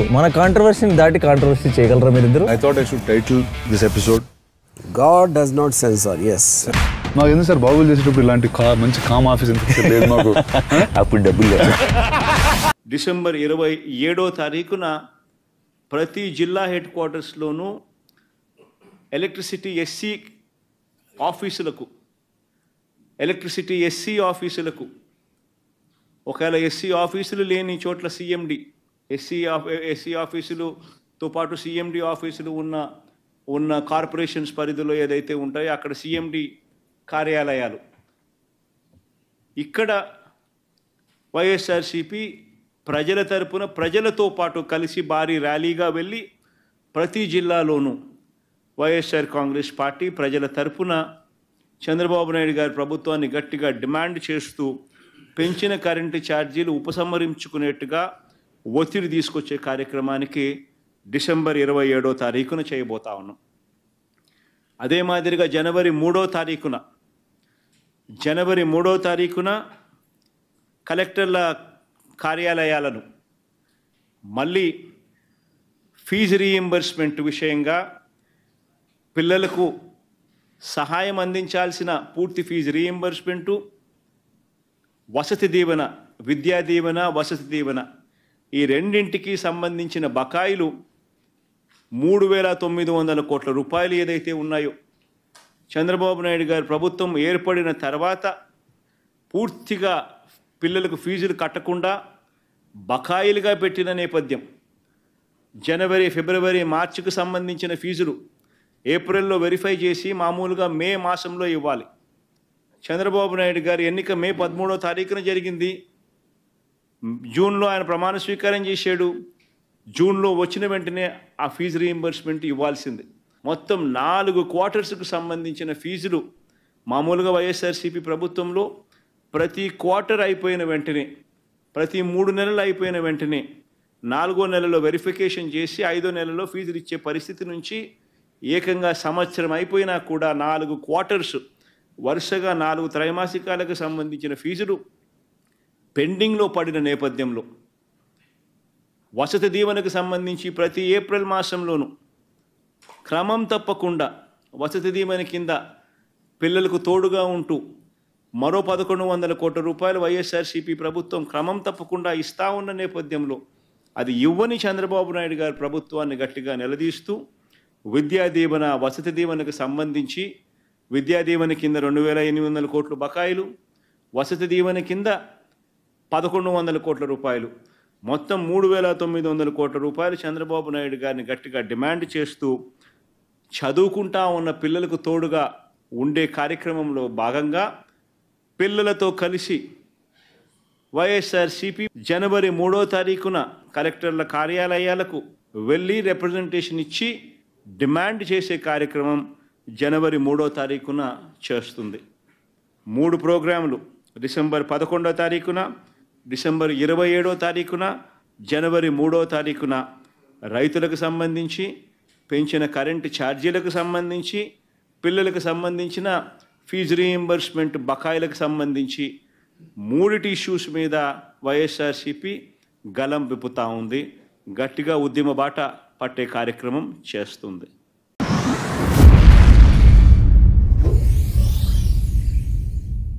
మన కాంట్రవర్సీని దాటి కాంట్రవర్సీ చేయగలరా మీరిద్దరు? I thought I should title this episode God does not censor. Yes. నాకు ఎందుకు సార్ బాగులు చేసేటప్పుడు ఇలాంటి మంచి కామ్ ఆఫీస్ ఎందుకు లేదు మాకు? అప్పుడు డబ్బులు డిసెంబర్ 27వ తారీఖున ప్రతి జిల్లా హెడ్ క్వార్టర్స్లోనూ ఎలక్ట్రిసిటీ ఎస్సీ ఆఫీసులకు ఒకవేళ ఎస్సీ ఆఫీసులు లేని చోట్ల సిఎండి ఎస్సీ ఆఫీసులతో పాటు సిఎండి ఆఫీసులు ఉన్న కార్పొరేషన్స్ పరిధిలో ఏదైతే ఉంటాయో అక్కడ సిఎండి కార్యాలయాలు, ఇక్కడ వైఎస్ఆర్సిపి ప్రజల తరపున ప్రజలతో పాటు కలిసి భారీ ర్యాలీగా వెళ్ళి ప్రతి జిల్లాలోనూ వైఎస్ఆర్ కాంగ్రెస్ పార్టీ ప్రజల తరపున చంద్రబాబు నాయుడు గారి ప్రభుత్వాన్ని గట్టిగా డిమాండ్ చేస్తూ పెంచిన కరెంటు ఛార్జీలు ఉపసంహరించుకునేట్టుగా ఒత్తిడి తీసుకొచ్చే కార్యక్రమానికి డిసెంబర్ 27వ తారీఖున చేయబోతా ఉన్నాం. అదే మాదిరిగా జనవరి 3వ తారీఖున కలెక్టర్ల కార్యాలయాలను మళ్ళీ ఫీజు రీయింబర్స్మెంట్ విషయంగా పిల్లలకు సహాయం అందించాల్సిన పూర్తి ఫీజు రీయింబర్స్మెంటు, వసతి దీవెన, విద్యా దీవెన, వసతి దీవెన ఈ రెండింటికి సంబంధించిన బకాయిలు 3,900 కోట్ల రూపాయలు ఏదైతే ఉన్నాయో చంద్రబాబు నాయుడు గారి ప్రభుత్వం ఏర్పడిన తర్వాత పూర్తిగా పిల్లలకు ఫీజులు కట్టకుండా బకాయిలుగా పెట్టిన నేపథ్యం. జనవరి, ఫిబ్రవరి, మార్చికి సంబంధించిన ఫీజులు ఏప్రిల్లో వెరిఫై చేసి మామూలుగా మే మాసంలో ఇవ్వాలి. చంద్రబాబు నాయుడు గారి ఎన్నిక మే 13వ తారీఖున జరిగింది. జూన్లో ఆయన ప్రమాణ స్వీకారం చేశాడు. జూన్లో వచ్చిన వెంటనే ఆ ఫీజు రీయింబర్స్మెంట్ ఇవ్వాల్సింది. మొత్తం 4 క్వార్టర్స్కు సంబంధించిన ఫీజులు మామూలుగా వైఎస్ఆర్సీపీ ప్రభుత్వంలో ప్రతి క్వార్టర్ అయిపోయిన వెంటనే, ప్రతి 3 నెలలు అయిపోయిన వెంటనే 4వ నెలలో వెరిఫికేషన్ చేసి 5వ నెలలో ఫీజులు ఇచ్చే పరిస్థితి నుంచి ఏకంగా సంవత్సరం అయిపోయినా కూడా 4 క్వార్టర్స్ వరుసగా 4 త్రైమాసికాలకు సంబంధించిన ఫీజులు పెండింగ్లో పడిన నేపథ్యంలో వసతి దీవెనకు సంబంధించి ప్రతి ఏప్రిల్ మాసంలోనూ క్రమం తప్పకుండా వసతి దీవెన కింద పిల్లలకు తోడుగా ఉంటూ మరో 1,100 కోట్ల రూపాయలు వైఎస్ఆర్సీపీ ప్రభుత్వం క్రమం తప్పకుండా ఇస్తా ఉన్న నేపథ్యంలో అది ఇవ్వని చంద్రబాబు నాయుడు గారి ప్రభుత్వాన్ని గట్టిగా నిలదీస్తూ విద్యా దీవెన, వసతి దీవెనకు సంబంధించి విద్యా దీవెన కింద 2,800 కోట్ల బకాయిలు, వసతి దీవెన కింద 1,100 కోట్ల రూపాయలు, మొత్తం 3,900 కోట్ల రూపాయలు చంద్రబాబు నాయుడు గారిని గట్టిగా డిమాండ్ చేస్తూ చదువుకుంటా ఉన్న పిల్లలకు తోడుగా ఉండే కార్యక్రమంలో భాగంగా పిల్లలతో కలిసి వైఎస్ఆర్సీపీ జనవరి 3వ తారీఖున కలెక్టర్ల కార్యాలయాలకు వెళ్ళి రిప్రజెంటేషన్ ఇచ్చి డిమాండ్ చేసే కార్యక్రమం జనవరి 3వ తారీఖున చేస్తుంది. 3 ప్రోగ్రాములు డిసెంబర్ 11వ తారీఖున, డిసెంబర్ 27వ తారీఖున, జనవరి 3వ తారీఖున రైతులకు సంబంధించి, పెంచిన కరెంటు ఛార్జీలకు సంబంధించి, పిల్లలకు సంబంధించిన ఫీజు రీయింబర్స్మెంట్ బకాయిలకు సంబంధించి 3 ఇష్యూస్ మీద వైఎస్ఆర్సీపీ గలం విప్పుతా ఉంది. గట్టిగా ఉద్యమ బాట పట్టే కార్యక్రమం చేస్తుంది.